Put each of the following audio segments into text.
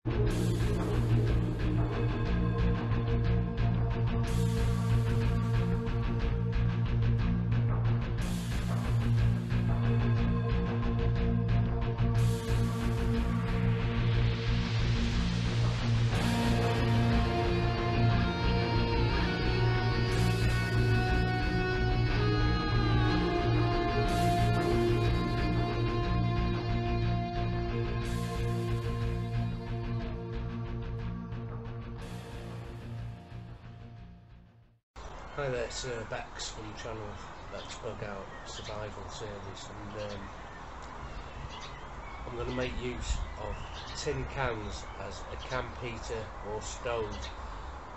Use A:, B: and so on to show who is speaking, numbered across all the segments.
A: Hi there, it's Bex from the channel BexbugoutSurvivor series, and I'm going to make use of tin cans as a camp heater or stove.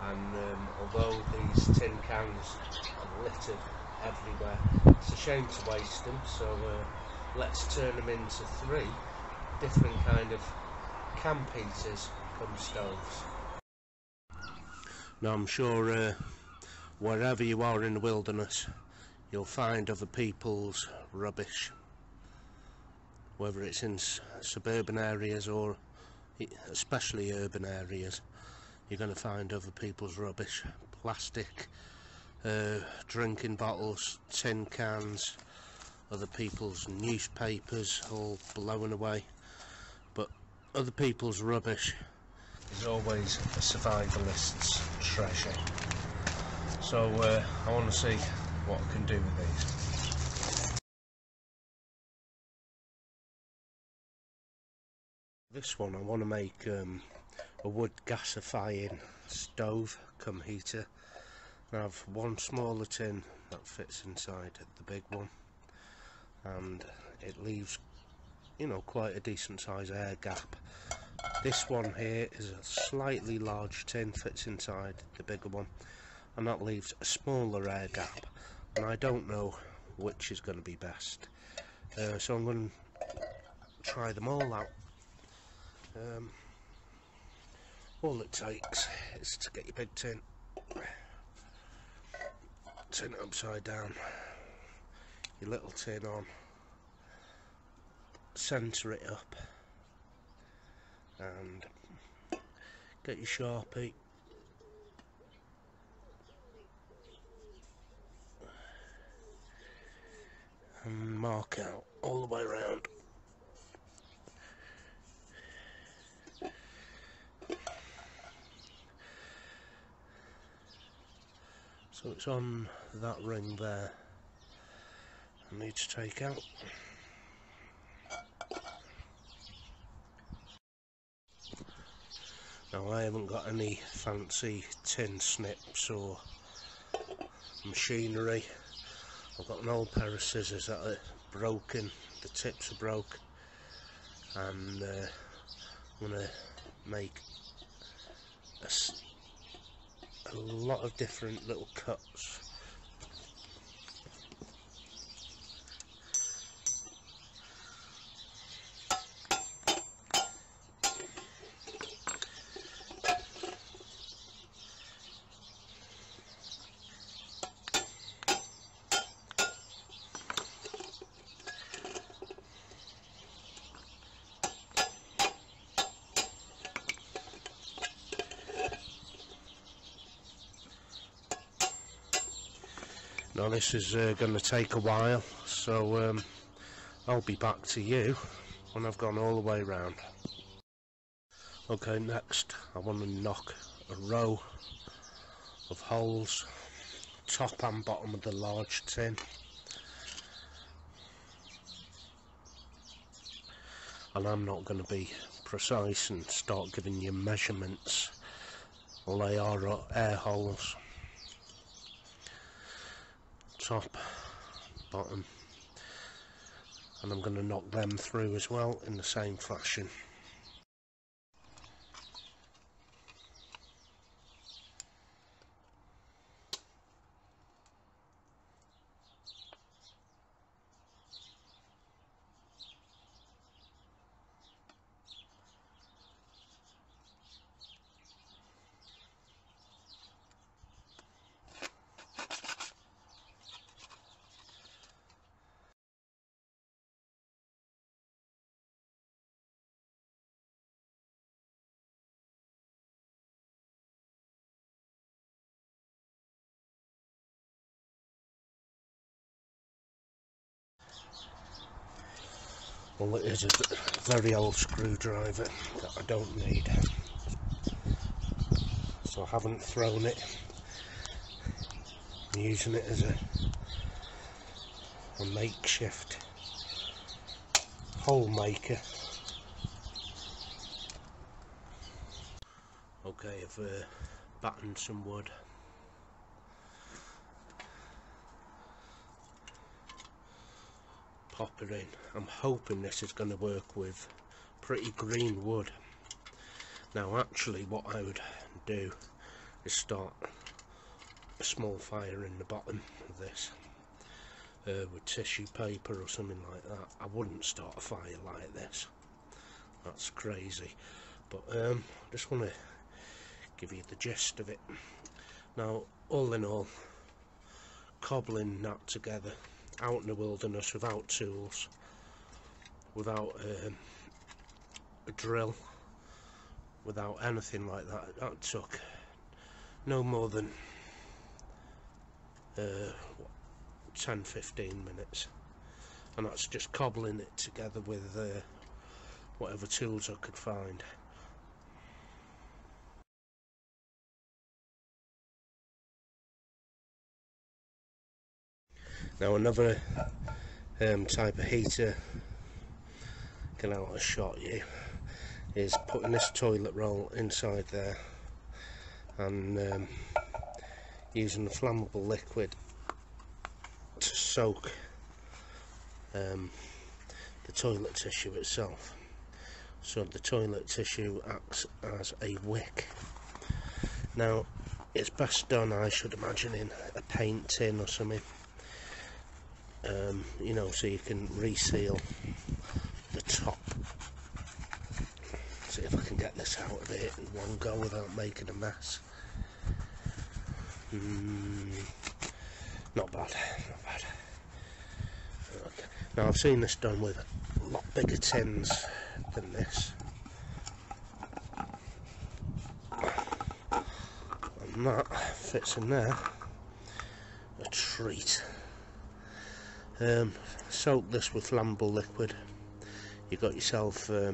A: And although these tin cans are littered everywhere, it's a shame to waste them, so let's turn them into 3 different kind of camp heaters come stoves. Now I'm sure wherever you are in the wilderness, you'll find other people's rubbish, whether it's in suburban areas or especially urban areas. You're going to find other people's rubbish, plastic, drinking bottles, tin cans, other people's newspapers all blown away. But other people's rubbish is always a survivalist's treasure. So I want to see what I can do with these. This one I want to make a wood gasifying stove come heater. I have one smaller tin that fits inside the big one, and it leaves, you know, quite a decent size air gap. This one here is a slightly large tin, fits inside the bigger one, and that leaves a smaller air gap, and I don't know which is going to be best, so I'm going to try them all out. All it takes is to get your big tin, turn it upside down, your little tin on, centre it up, and get your Sharpie, and mark out all the way around. So it's on that ring there. I need to take out. Now I haven't got any fancy tin snips or machinery. I've got an old pair of scissors that are broken, the tips are broke, and I'm going to make a lot of different little cuts. Now this is going to take a while, so I'll be back to you when I've gone all the way around. Okay, next I want to knock a row of holes, top and bottom of the large tin. And I'm not going to be precise and start giving you measurements. All they are air holes. Top, bottom, and I'm going to knock them through as well in the same fashion. Well, it is a very old screwdriver that I don't need, so I haven't thrown it. I'm using it as a makeshift hole maker. Okay, I've battened some wood. Pop it in. I'm hoping this is going to work with pretty green wood. Now actually what I would do is start a small fire in the bottom of this with tissue paper or something like that. I wouldn't start a fire like this, that's crazy, but I just want to give you the gist of it. Now, all in all, cobbling that together out in the wilderness without tools, without a drill, without anything like that, that took no more than 10-15 minutes, and that's just cobbling it together with whatever tools I could find. Now another type of heater can out a shot you is putting this toilet roll inside there and using the flammable liquid to soak the toilet tissue itself. So the toilet tissue acts as a wick. Now it's best done, I should imagine, in a paint tin or something, you know, so you can reseal the top. See if I can get this out of it in one go without making a mess. Not bad, not bad. Okay. Now I've seen this done with a lot bigger tins than this, and that fits in there a treat. Soak this with flammable liquid. You got yourself a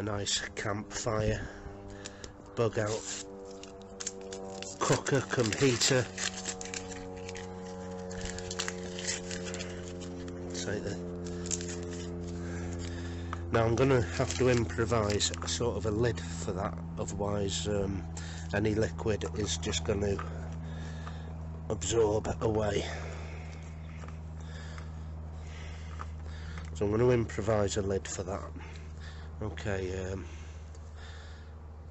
A: nice campfire, bug out cooker come heater. Now I'm going to have to improvise a sort of a lid for that, otherwise any liquid is just going to absorb away. So I'm going to improvise a lid for that. Okay,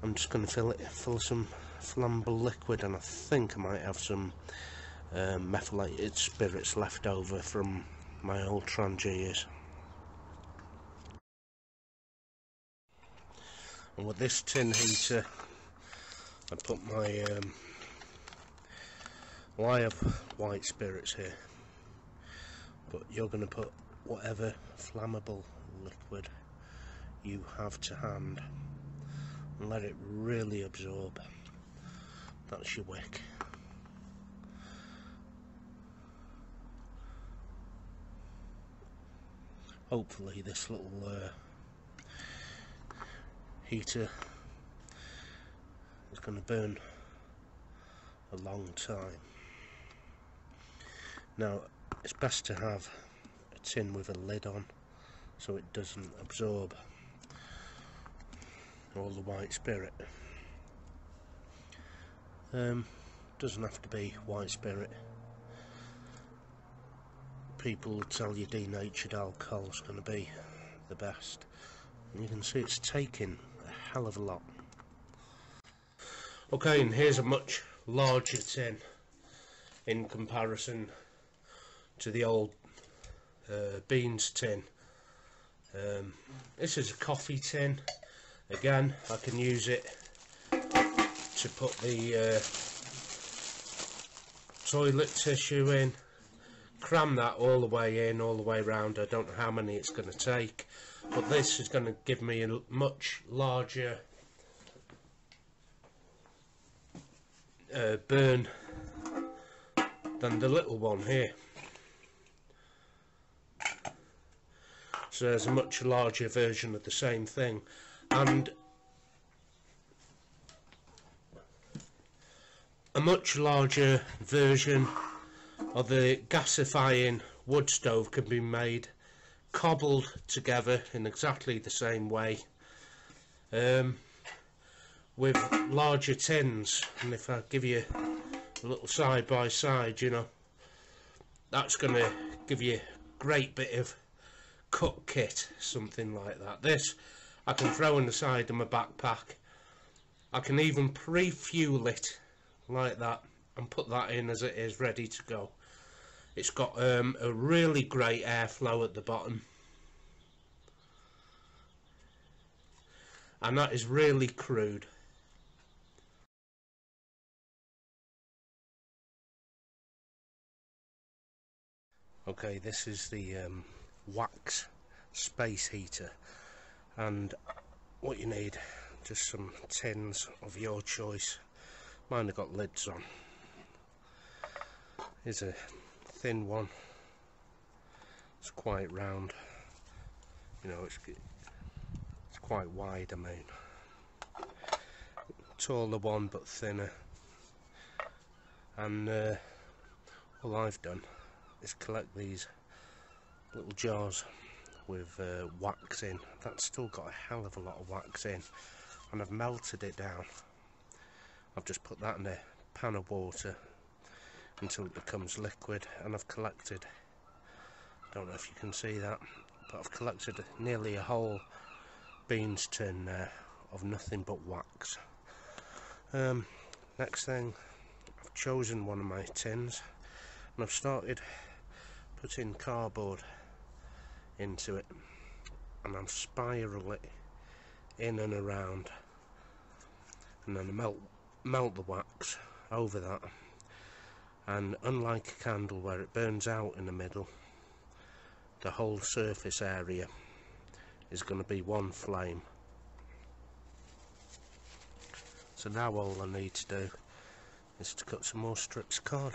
A: I'm just going to fill some flammable liquid, and I think I might have some methylated spirits left over from my old Trangias. And with this tin heater I put my well, I have white spirits here, but you're going to put whatever flammable liquid you have to hand and let it really absorb. That's your wick. Hopefully this little heater is going to burn a long time. Now it's best to have a tin with a lid on so it doesn't absorb all the white spirit. Doesn't have to be white spirit. People tell you denatured alcohol is going to be the best, and you can see it's taking a hell of a lot. Okay, and here's a much larger tin in comparison to the old beans tin. This is a coffee tin. Again, I can use it to put the toilet tissue in, cram that all the way in, all the way around. I don't know how many it's going to take, but this is going to give me a much larger burn than the little one here. So there's a much larger version of the same thing, and a much larger version of the gasifying wood stove can be made, cobbled together in exactly the same way, with larger tins. And if I give you a little side by side, you know, that's going to give you a great bit of cook kit, something like that. This I can throw in the side of my backpack. I can even pre-fuel it like that and put that in as it is, ready to go. It's got a really great airflow at the bottom, and that is really crude. Okay, this is the wax space heater, and what you need, just some tins of your choice. Mine have got lids on. Here's a thin one. It's quite round, you know, it's quite wide, I mean. Taller one but thinner, and all I've done is collect these little jars with wax in. That's still got a hell of a lot of wax in, and I've melted it down. I've just put that in a pan of water until it becomes liquid, and I've collected, don't know if you can see that, but I've collected nearly a whole beans tin there of nothing but wax. Next thing, I've chosen one of my tins, and I've started putting cardboard into it, and I've spiraled it in and around, and then I melt the wax over that. And unlike a candle where it burns out in the middle, the whole surface area is going to be one flame. So now all I need to do is to cut some more strips of card.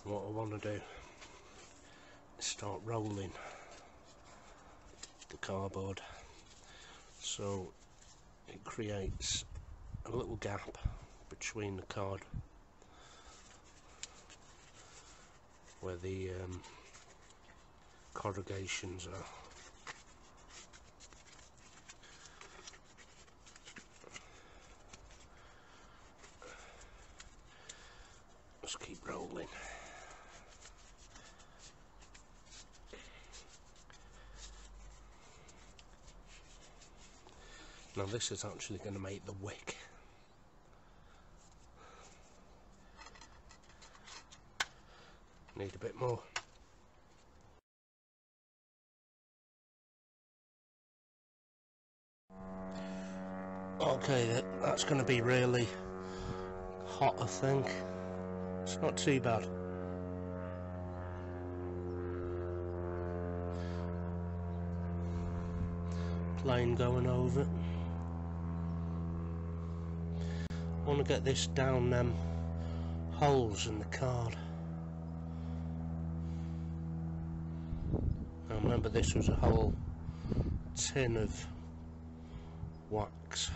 A: What I want to do is start rolling the cardboard so it creates a little gap between the card where the corrugations are. Just keep rolling. Now this is actually going to make the wick. Need a bit more. Okay, that's going to be really hot, I think. It's not too bad. Plane going over it. I want to get this down them holes in the card. Now remember, this was a whole tin of wax,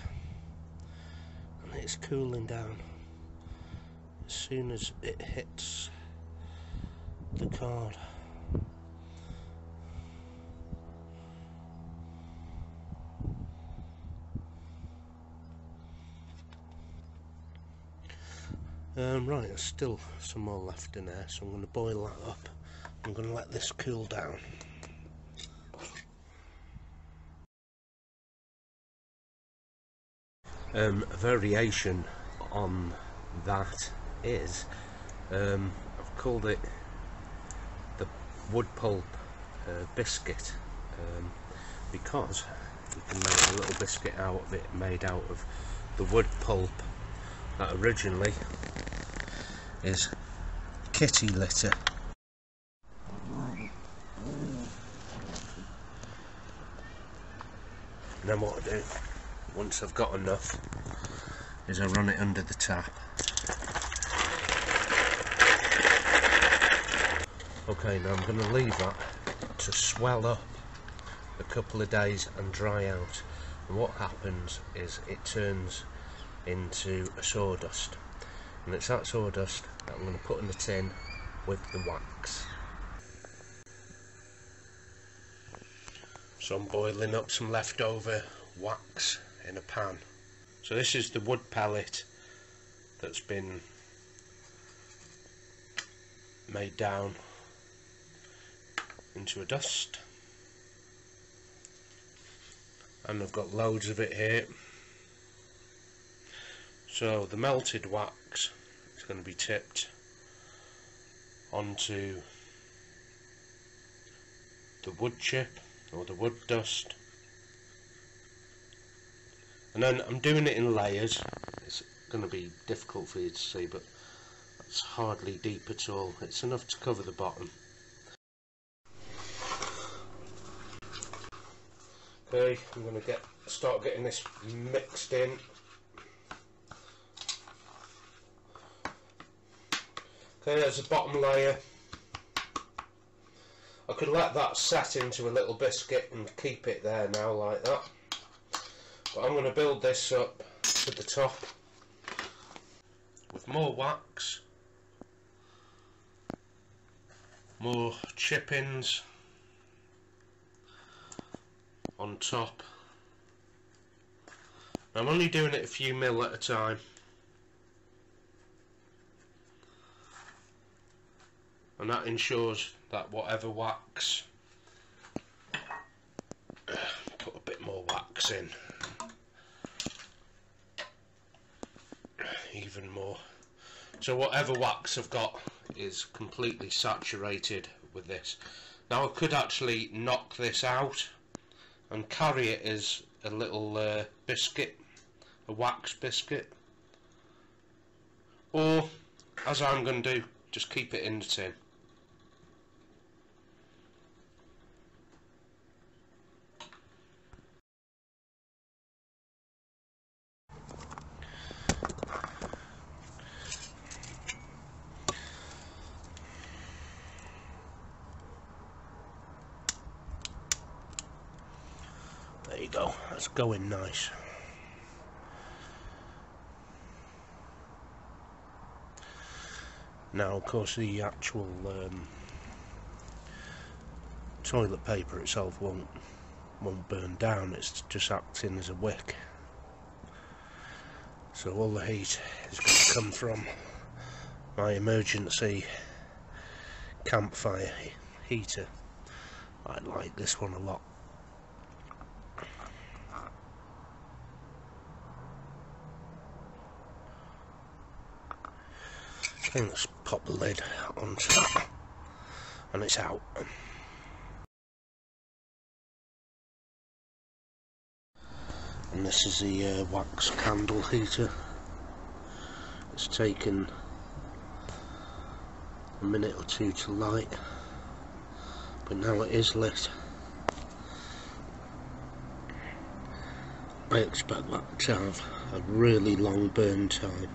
A: and it's cooling down. As soon as it hits the card, right, there's still some more left in there, so I'm going to boil that up. I'm going to let this cool down. A variation on that is, I've called it the wood pulp biscuit, because you can make a little biscuit out of it made out of the wood pulp that originally is kitty litter. And then what I do, once I've got enough, is I run it under the tap. Okay, now I'm going to leave that to swell up a couple of days and dry out. And what happens is it turns into a sawdust. And it's that sawdust that I'm going to put in the tin with the wax. So I'm boiling up some leftover wax in a pan. So this is the wood pellet that's been made down into a dust, and I've got loads of it here. So the melted wax is going to be tipped onto the wood chip or the wood dust, and then I'm doing it in layers. It's going to be difficult for you to see, but it's hardly deep at all. It's enough to cover the bottom. Okay, I'm going to start getting this mixed in. Okay, there's the bottom layer. I could let that set into a little biscuit and keep it there now like that. But I'm going to build this up to the top with more wax, more chippings on top. I'm only doing it a few mil at a time, and that ensures that whatever wax, put a bit more wax in, even more. So whatever wax I've got is completely saturated with this. Now I could actually knock this out and carry it as a little biscuit, a wax biscuit, or as I'm going to do, just keep it in the tin. There you go, that's going nice. Now of course the actual toilet paper itself won't burn down, it's just acting as a wick. So all the heat is going to come from my emergency campfire heater. I like this one a lot. Let's pop the lid onto that, and it's out. And this is the wax candle heater. It's taken a minute or two to light, but now it is lit. I expect that to have a really long burn time.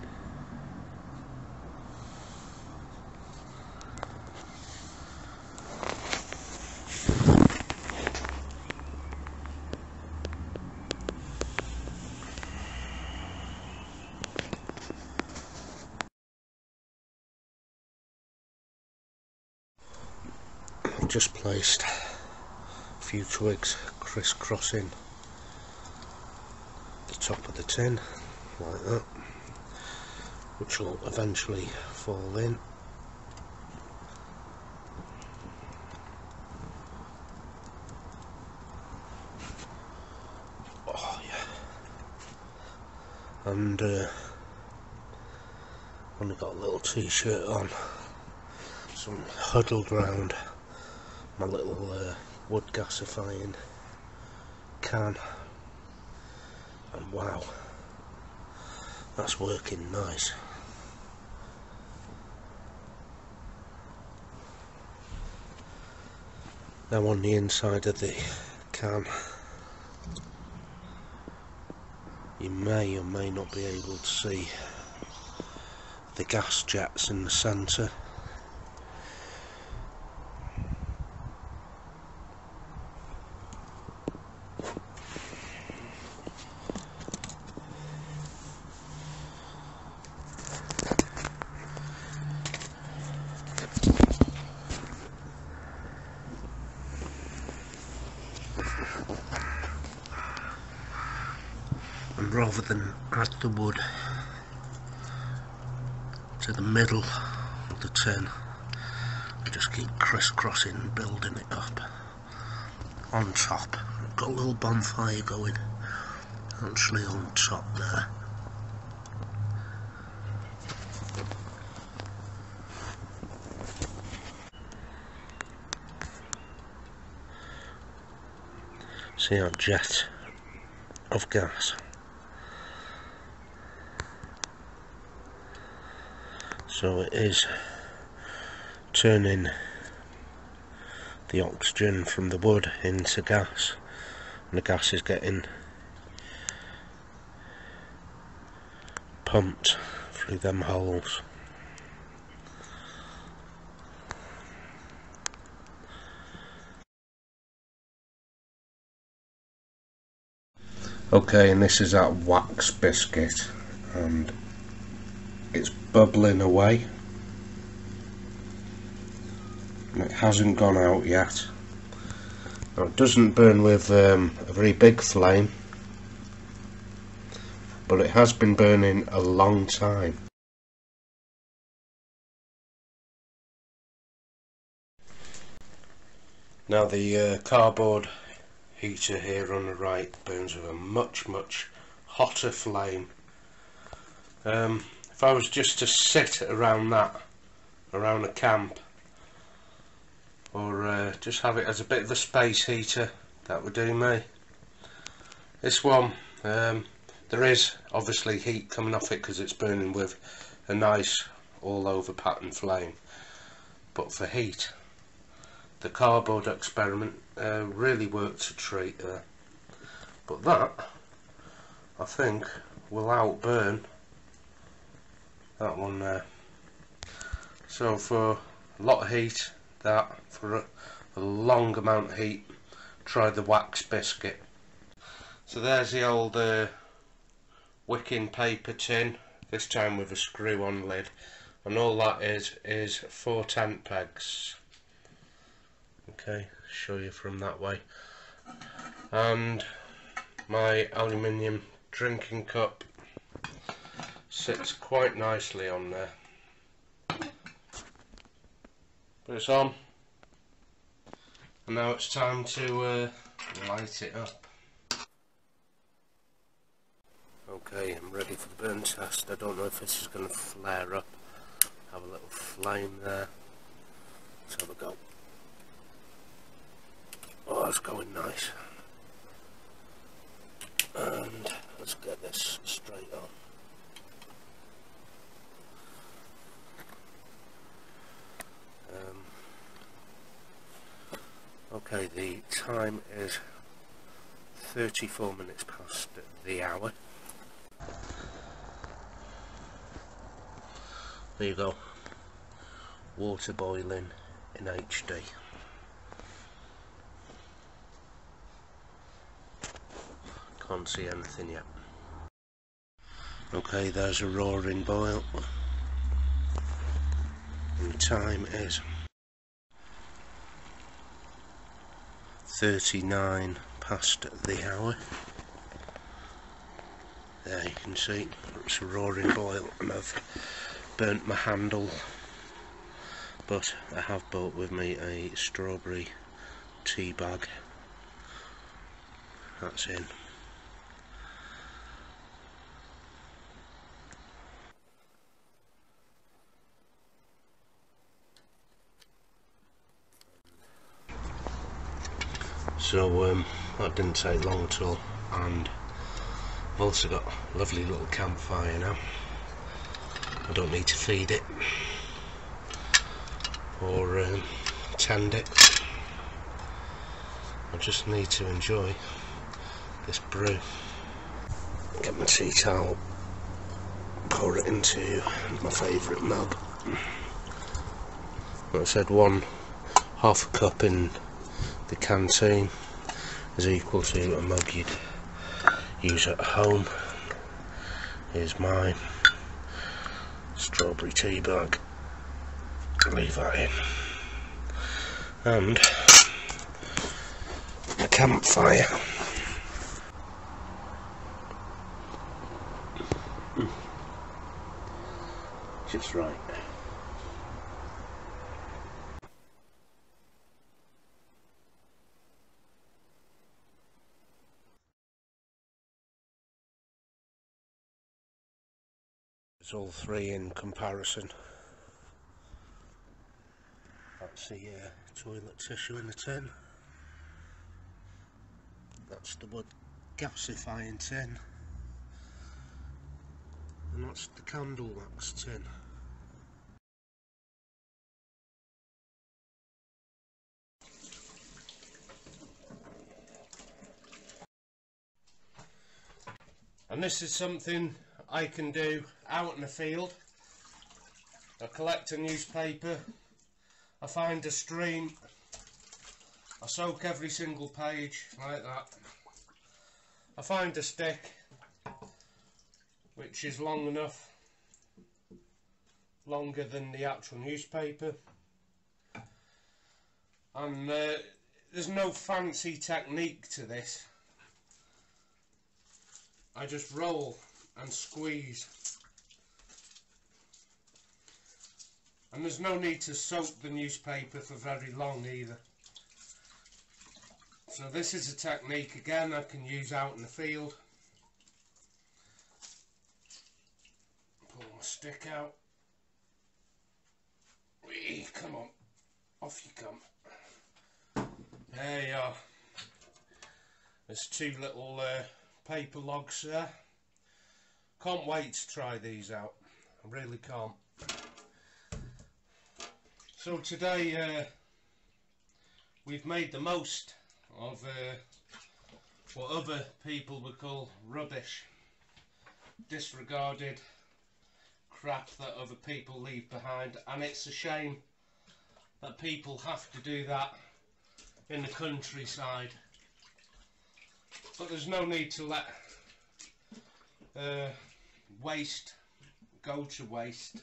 A: I've just placed a few twigs crisscrossing the top of the tin like that, which will eventually fall in. Oh yeah. And only got a little t-shirt on, so I'm huddled round my little wood gasifying can, and wow, that's working nice. Now on the inside of the can, you may or may not be able to see the gas jets in the centre. And rather than add the wood to the middle of the tin, I just keep crisscrossing and building it up on top. I've got a little bonfire going actually on top there. See our jet of gas. So it is turning the oxygen from the wood into gas, and the gas is getting pumped through them holes. Okay, and this is that wax biscuit, and it's bubbling away, and it hasn't gone out yet. Now, it doesn't burn with a very big flame, but it has been burning a long time. Now the cardboard heater here on the right burns with a much hotter flame. If I was just to sit around a camp, or just have it as a bit of a space heater, that would do me. This one, there is obviously heat coming off it because it's burning with a nice all over pattern flame, but for heat, the cardboard experiment really worked a treat there. But that, I think, will outburn that one there. So for a lot of heat, that, for a long amount of heat, try the wax biscuit. So there's the old wicking paper tin, this time with a screw on lid, and all that is 4 tent pegs. Okay, show you from that way. And my aluminium drinking cup sits quite nicely on there. But it's on, and now it's time to light it up. Okay, I'm ready for the burn test. I don't know if this is going to flare up. Have a little flame there. Let's have a go. Oh, it's going nice. And let's get this straight on. Okay, the time is 34 minutes past the hour. There you go. Water boiling in HD. Can't see anything yet. Okay, there's a roaring boil. And the time is 39 past the hour. There you can see it's a roaring boil, and I've burnt my handle, but I have brought with me a strawberry tea bag. That's in. So that didn't take long at all, and I've also got a lovely little campfire now. I don't need to feed it or tend it. I just need to enjoy this brew. Okay, get my tea towel, pour it into my favourite mug. Like I said, half a cup in the canteen is equal to a mug you'd use at home. Here's mine. Strawberry tea bag. Leave that in. And a campfire. Just right. It's all three in comparison. That's the toilet tissue in the tin. That's the wood gasifying tin. And that's the candle wax tin. And this is something I can do out in the field. I collect a newspaper, I find a stream, I soak every single page like that. I find a stick which is long enough, longer than the actual newspaper, and there's no fancy technique to this. I just roll and squeeze, and there's no need to soak the newspaper for very long either. So this is a technique again I can use out in the field. Pull my stick out. Whee, come on, off you come. There you are. There's two little paper logs there. Can't wait to try these out. I really can't. So today we've made the most of what other people would call rubbish, disregarded crap that other people leave behind, and it's a shame that people have to do that in the countryside. But there's no need to let waste go to waste.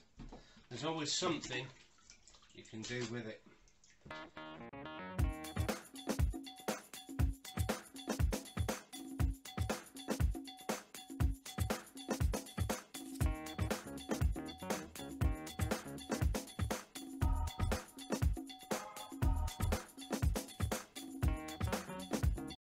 A: There's always something you can do with it.